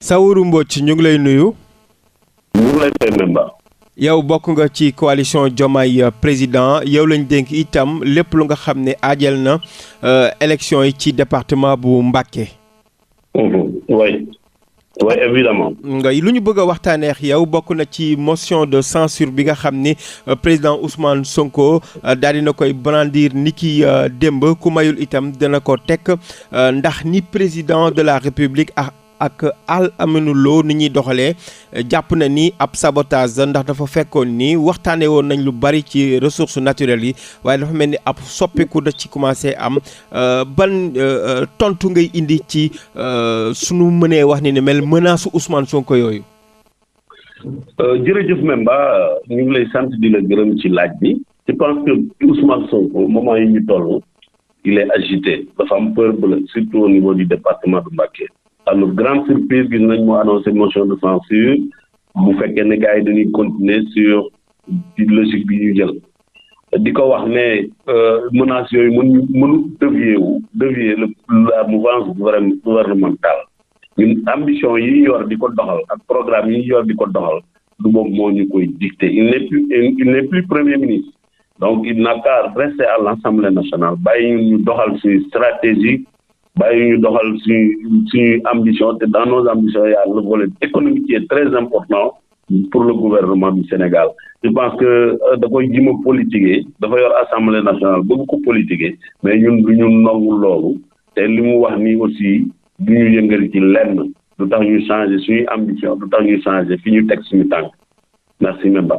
Saourou Mbodj ñu ngi lay nuyu. ñu ngi lay fay Memba. yow bokk nga ci coalition Diomaye président yow lañ dénk itam lépp lu nga xam ne aajal na élection yi ci département bu Mbacké. Oui. Oui, évidemment. lu ñu bëgg a waxtaanee ak yow bokk na ci motion de censure bi nga xam ni président Ousmane Sonko daal dina koy brandir ni ki démb ku mayul itam dana ko teg ndax ni président de la République ak Al Aminou Lo ni ñuy doxalee jàpp na ni ab sabotage ndax dafa fekkoon ni waxtaanee woon nañ lu bari ci ressources naturelles yi waaye dafa mel ni ab soppiku da ci commencé am ban tontu ngay indi ci sunu mënee wax ni ne mel menace Ousmane Sonko yooyu. jërëjëf Memba ñu ngi lay sant di la gërëm ci laaj bi. je pense que Ousmane Sonko moment yi ñu toll il est agité dafa am peur bu surtout au niveau du département de Mbacké. à notre grande surprise gis nañ moo annoncé motion de censure bu fekkee ne gars yi dañuy continuer sur di logique bi ñu jël di ko wax ne menaces yooyu mënu dévier la mouvance gouvernementale ñun ambition yi yor di ko doxal ak programme yi yor di ko doxal du moom moo ñu koy dicter il n'est plus premier ministre donc il n'a qu'à rester à l'Assemblée nationale bàyyi ñu doxal suñu stratégie bàyyi ñu doxal suñu ambition te dans nos ambitions il y a le volet économique qui est très important pour le gouvernement du Sénégal je pense que da koy jima politiquer dafa yor assemblée nationale bëgg ko politiquer mais ñun du ñu nangu loolu te li mu wax nii aussi du ñu yëngal ci lenn du tax ñu changer suñu ambition du tax ñu changer fi ñu teg suñu tànk merci Memba.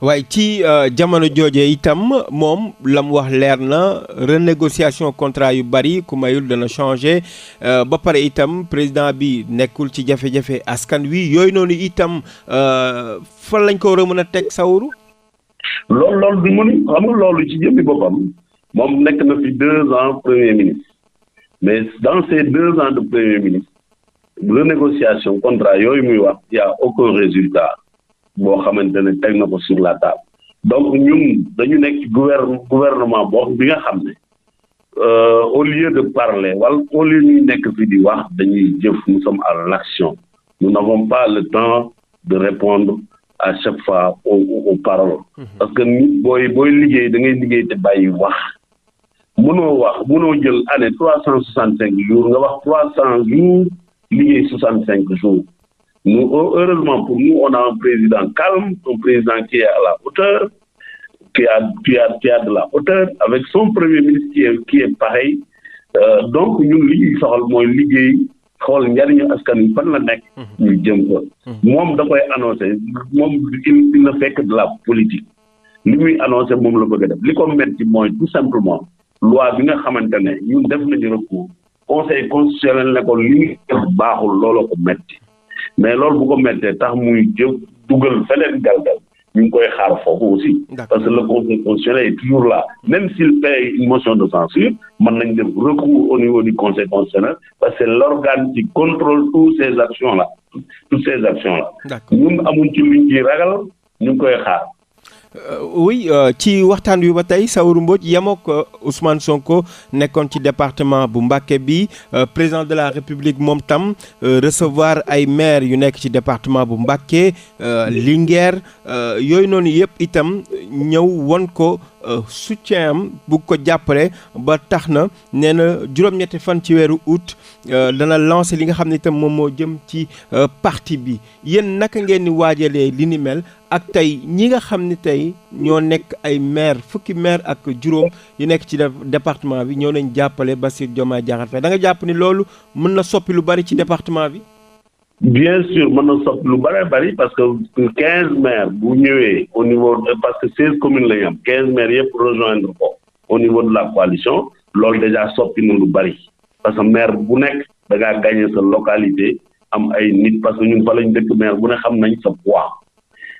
waaye ci jamono jooje itam moom la mu wax leer na renégociation contrat yu bari ku mayul dana changer ba pare itam président bi nekkul ci jafe-jafe askan wi yooyu noonu itam fan lañ ko war a mën a teg Saourou. loolu du mën xam nga loolu ci jëmmi boppam moom nekk na fi 2 ans premier ministre mais dans ces 2 ans de premier ministre renégociation contrat yooyu muy wax y a aucun résultat. boo xamante ne teg na ko sur la table donc ñun dañu nekk ci gouvernement boo bi nga xam ne au lieu de parler wala au lieu ñuy nekk fi di wax dañuy jëf nous sommes à l'action nous n'avons pas le temps de répondre à chaque fois aux paroles parce que nit booy liggéey da ngay liggéey te bàyyi wax mënoo jël année 365 jours nga wax 300 jours liggéey 65 jours. Nous, heureusement pour nous, on a un président calme, un président qui est à la hauteur, qui a de la hauteur, avec son premier ministre qui est pareil. Donc, ñun li ñuy soxal mooy liggéey xool njariñu askan wi fan la nekk. ñu jëm ko. moom da koy annoncé moom il ne fait que de la politique. li muy annoncé moom la bëgg a def li ko metti mooy tout simplement loi bi nga xamante ne ñun def nañu recours conseil constitutionnel ne ko li muy def baaxul looloo ko metti. mais loolu bu ko méttee tax muy jëf dugal feneen galgal ñu ngi koy xaar foofu aussi parce que le conseil constitutionnel est toujours là même s'il fait une motion de censure mën nañ def recours au niveau du conseil constitutionnel parce que c'est l'organe qui contrôle toutes ces actions là ñun amuñ ci luñ ciy ragal ñu ngi koy xaar. Oui ci waxtaan wi ba tey Saourou Mbodj yemook Ousmane Sonko nekkoon ci département bu Mbacké bi président de la République moom tam recevoir ay maire yu nekk ci département bu Mbacké Linguère yooyu noonu yëpp itam ñëw won ko soutien am bu ko jàppale ba tax na nee na juróom-ñetti fan ci weeru août dana lancer li nga xam ne itam moom moo jëm ci parti bi yéen naka ngeen di waajalee li ni mel ak tey ñi nga xam ne tey ñoo nekk ay maire fukki maire ak juróom yu nekk ci département bi ñoo nañ jàppale Bassirou Diomaye Diakhar Faye da nga jàpp ni loolu mën na soppi lu bari ci département bi. bien sûr mën na soppi lu bari parce que 15 maires bu ñëwee au niveau parce que 16 communes la ñu am 15 maires yëpp rejoindre ko au niveau de la coalition loolu déjà soppi na lu bari parce que maire bu nekk da ngaa gagner sa localité am ay nit parce que ñun fa lañ dëkk maire bu ne xam nañ sa poids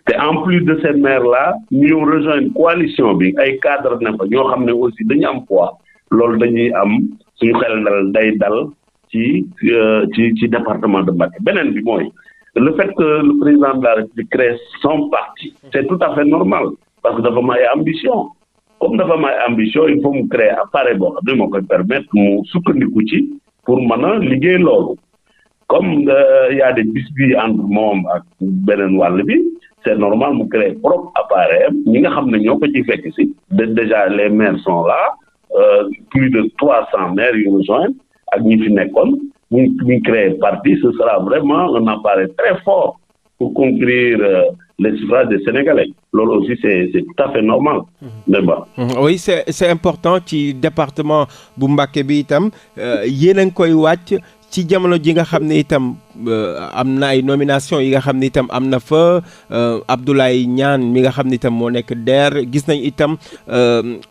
te en plus de ces maires là ñu rejoindre coalition bi ay cadre ne fa ñoo xam ne aussi dañu am poids loolu dañuy am suñu xel day dal. ci département de Mbacké beneen bi mooy le fait que le président de la République crée son parti c'est tout à fait normal parce que dafa am ay ambition comme dafa am ay ambition il faut mu créer appareil boo xam ne moo koy permettre mu sukkandiku ci pour mën a liggéey loolu comme y a des bisbilles entre moom ak beneen wàll bi c'est normal mu créer propre appareil am ñi nga xam ne ñoo ko ci fekk si déjà les maires sont là plus de 300 maires yu rejoindre ak ñi fi nekkoon ñu créer parti ce sera vraiment un appareil très fort pour conquérir les suffrages des Sénégalais loolu aussi c'est tout à fait normal. mais bon. oui c'est important ci département bu Mbacké bi itam yéen a ngi koy wàcc ci jamono ji nga xam ne itam am na ay nomination yi nga xam ne itam am na fa Abdoulaye Niane mi nga xam ne itam moo nekk DER gis nañ itam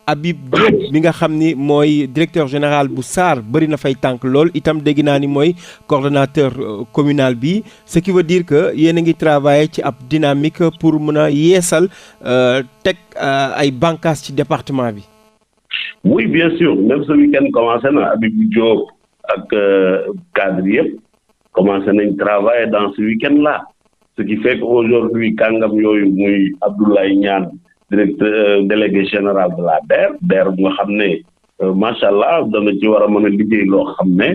Habib Diop mi nga xam ni mooy directeur général bu SAR bëri na fay tànk lool itam dégg naa ni mooy coordonnateur communal bi ce qui veut dire que yéen a ngi travailler ci ab dynamique pour mën a yeesal teg ay bànqaas ci département bi. oui bien sûr même ce week-end commencé na Habib Diop ak cadre yëpp commencé nañ travailler dans ce week-end-là ce qui fait qu'aujourd'hui kàngam yooyu muy Abdoulaye Niane directeur délégué général de la DER bu nga xam ne macha allah dana ci war a mën a liggéey loo xam ne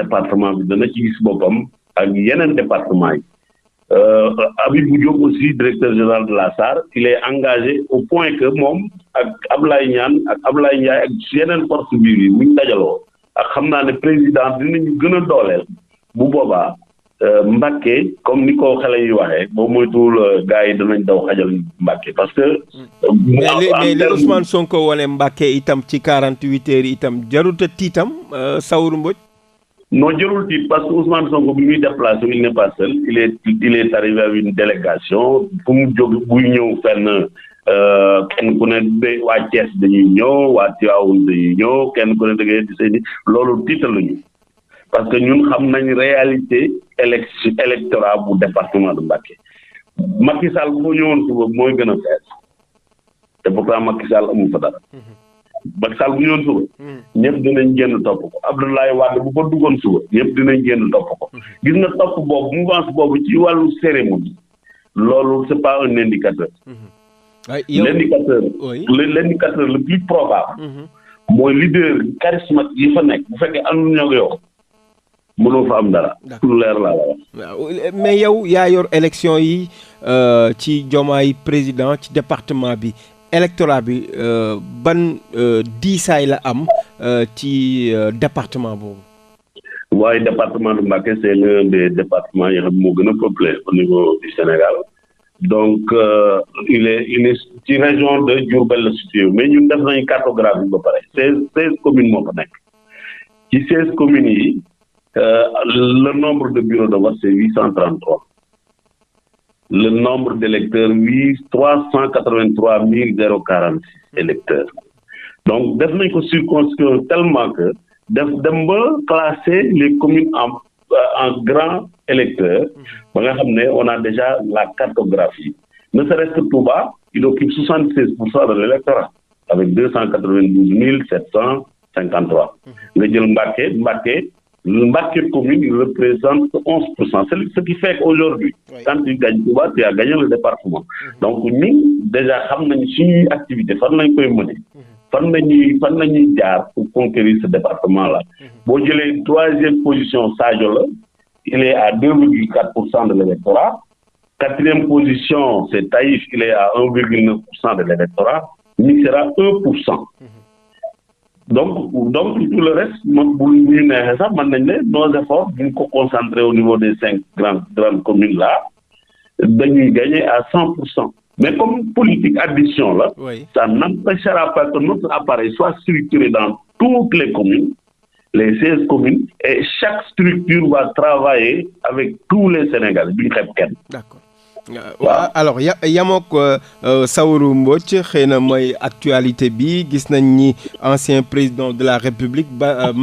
département bi dana ci gis boppam ak yeneen département yi Habibou Diop aussi directeur général de la SAR il est engagé au point que moom ak Abdoulaye Niane ak Abdoulaye Ndiaye ak yeneen force vive yi buñ dajaloo ak xam naa ne président dinañu gën a dooleel bu boobaa Mbacké comme ni ko xale yi waxee boo moytuwul gars yi danañ daw xajal Mbacké parce que. mais li Ousmane Sonko wane Mbacké itam ci 48 heures itam jarut a tiitam Saourou Mbodj. non jarul tiit parce que Ousmane Sonko bi muy déplacé il n'est pas seul il est arrivé avec une délégation fu mu jóg buy ñëw fenn. kenn ku ne waa Thiès dañuy ñëw waa Tivaouane dañuy ñëw kenn ku ne da ngay di seeni loolu tiitaluñu parce que ñun xam nañ réalité électorat bu département de Mbacké Macky Sall boo ñëwoon suba mooy gën a fees te pourtant Macky Sall amul fa dara Macky Sall bu ñëwoon suba ñëpp dinañ génn topp ko Abdoulaye Wade bu ko duggoon suba ñëpp dinañ génn topp ko gis nga topp boobu mouvance boobu ci wàllu cérémonie loolu c'est pas un indicateur. L'indicateur le plus probable mooy leader charismatique yi fa nekk bu fekkee ànduñu ak yow mënoo fa am dara. lu leer laa la wax. mais yow yaa yor élection yi ci Diomaye président ci département bi électorat bi ban diisaay la am ci département boobu. waaye département de Mbacké c'est l'un des départements yi xam moo gën a peuplé au niveau du Sénégal. donc il est ci région de Diourbel la situé mais ñun def nañ cartographie ba pare 16 communes moo fa nekk ci 16 communes yi le nombre de bureaux de vote c'est 833 le nombre d'électeurs 383 046 électeurs donc def nañ ko circonscrire tellement que dem ba classer les communes en grands électeurs ba nga xam ne on a déjà la cartographie ne serait-ce que Touba il occupe 76% de l'électorat avec 292 753 nga jël Mbacké commune il représente 11%. C'est ce qui fait qu'aujourd'hui quand tu gagnes Touba tu as gagné le département donc ñun déjà xam nañ suñuy activité fan lañ koy mëne fan nañuy jaar pour conquérir ce département là boo jëlee troisième position Sadio la il est à 2,4% de l'électorat. Quatrième position, c'est Taïf, il est à 1,9% de l'électorat. Missirah, 1%. Donc tout le reste, nos efforts, nous concentrer au niveau des 5 grandes communes là, de gagner à 100%. Mais comme politique addition là, ça n'empêchera pas que notre appareil soit structuré dans toutes les communes. Les 16 communes et chaque structure va travailler avec tous les Sénégalais duñ xeeb kenn. D'accord. alors yamook Saourou Mbodj xëy na mooy actualité bi gis nañ ni ancien président de la République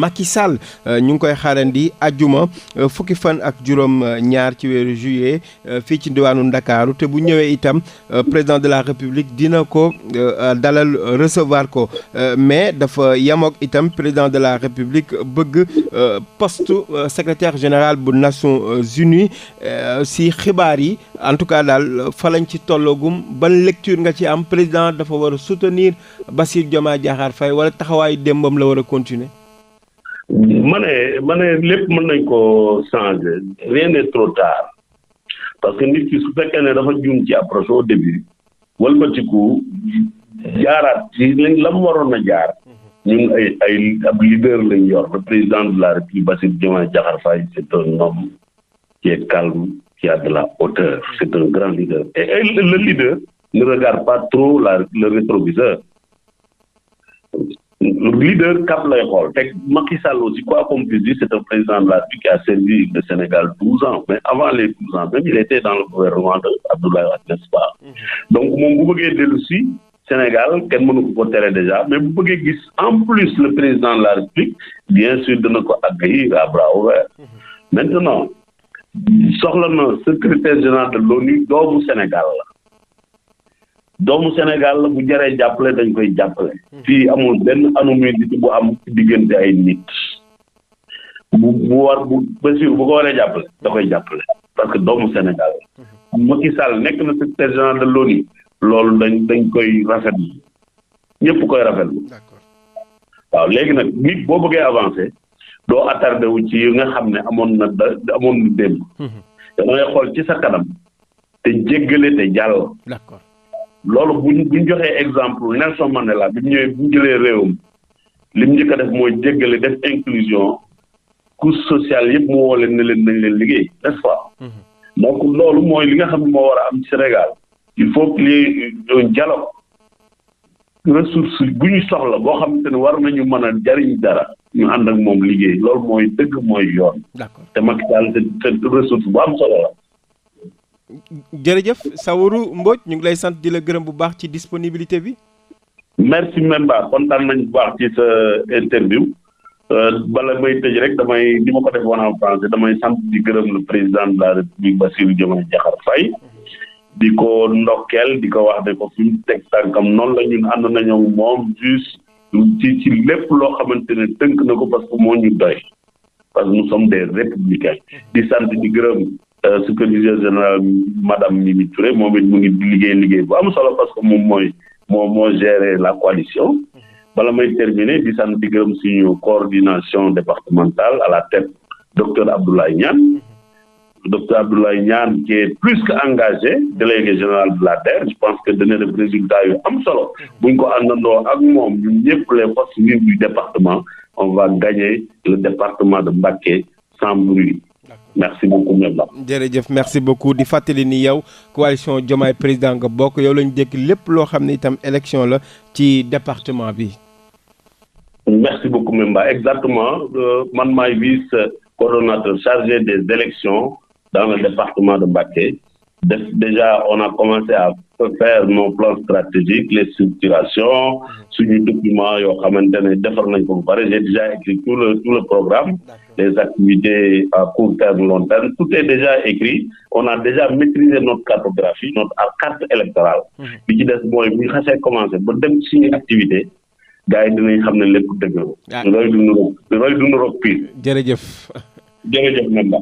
Macky Sall ñu ngi koy xaarandi ajjuma fukki fan ak juróom ñaar ci weeru juillet fii ci diwaanu Ndakaaru te bu ñëwee itam président de la République dina ko dalal recevoir ko mais dafa yamook itam président de la République bëgg poste secrétaire général bu Nations Unies si xibaar yi en tout cas daal fa lañ ci tolloogum ban lecture nga ci am président dafa war a soutenir Bassirou Diomaye Diakhar Faye wala taxawaayu démbam la war a continuer. ma ne lépp mën nañ ko changer rien n'est trop tard parce que nit ki su fekkee ne dafa juum ci approche au début walbatiku jaaraat ci la mu waroon a jaar ñun ay ab leader lañ yor. Le président de la République Bassirou Diomaye Diakhar Faye c'est un homme qui est calme, qui a de la hauteur, c'est un grand leader et le leader ne regarde pas trop le rétroviseur. Le leader cap lay xool te Macky Sall aussi quoi qu'on puisse dire c'est un président de la République qui a servi le Sénégal 12 ans mais avant les 12 ans même il était dans le gouvernement de Abdoulaye Wade, n'est-ce pas? Donc moom bu bëggee dellu si Sénégal kenn mënu ko tere déjà mais bu bëggee gis en plus le président de la République bien sûr dina ko accueillir à bras ouverts. Maintenant soxla na secrétaire général de l'ONU doomu Sénégal la. doomu Sénégal la bu jaree jàppale dañ koy jàppale. fii amul benn anomalie bu am ci diggante ay nit. bu Bassirou bu ko waree jàppale da koy jàppale parce que doomu Sénégal la. Macky Sall nekk na secrétaire général de l'ONU loolu dañ koy rafetlu ñëpp koy rafetlu. waaw léegi nag nit boo bëggee avancer doo attardé wu ci yi nga xam ne amoon na démb. da ngay xool ci sa kanam te jéggale te jàll. d'accord. loolu buñ joxee exemple Nelson Mandela bi mu ñëwee bu ñu jëlee réewam li mu njëkk a def mooy jéggale def inclusion couche sociale yëpp mu woo leen ne leen nañ leen liggéey n'est-ce pas. donc loolu mooy li nga xam ne moo war a am ci Sénégal il faut qu'il y ait un dialogue ressource bu ñu soxla boo xamante ne war nañu mën a jariñ dara ñu ànd ak moom liggéey loolu mooy dëgg mooy yoon. d'accord te Macky Sall te ressource bu am solo la. jërëjëf Saourou Mbodj ñu ngi lay sant di la gërëm bu baax ci disponibilité bi. merci Mbemba kontaan nañ bu baax ci sa interview bala may tëj rek damay di ma ko def woon en français damay sant di gërëm le président de la République Bassirou Diomaye Diakhar Faye di ko ndokkeel di ko wax ne ko fi mu teg tànkam noonu la ñun ànd nañoo moom juste ci lépp loo xamante ne tënk na ko parce que moo ñu doy parce que nous sommes des républicains di sant di gërëm. Secrétaire général madame Mimi Touré moom it mu ngi liggéey bu am solo parce que moom moo gérer la coalition bala may terminer di sant di gërëm suñu coordination départementale à la tête docteur Abdoulaye Niane qui est plus que engagé délégué général de la DER je pense que dana def résultat yu am solo buñ ko àndandoo ak moom ñun ñëpp les forces vives du département on va gagner le département de Mbacké sans bruit. Merci beaucoup Mbemba. jërëjëf merci beaucoup di fàttali ni yow coalition Diomaye président nga bokk yow lañu dékk lépp loo xam ne itam élection la ci département bi. merci beaucoup Mbemba exactement man maay vice coordonnateur chargé des élections dans le département de Mbacké. Déjà on a commencé à faire nos plans stratégiques les structurations suñu documents yoo xamante ne defar nañ ko bu pare j'ai déjà écrit tout le programme. Les activités à court terme, long terme, tout est déjà écrit. On a déjà maîtrisé notre cartographie, notre carte électorale. Li ci des mooy bu ñu xasee commencé ba dem suñu activité gars yi dinañ xam ne lépp dëgg la. loolu du nu roog pire. jërëjëf. jërëjëf Mbemba.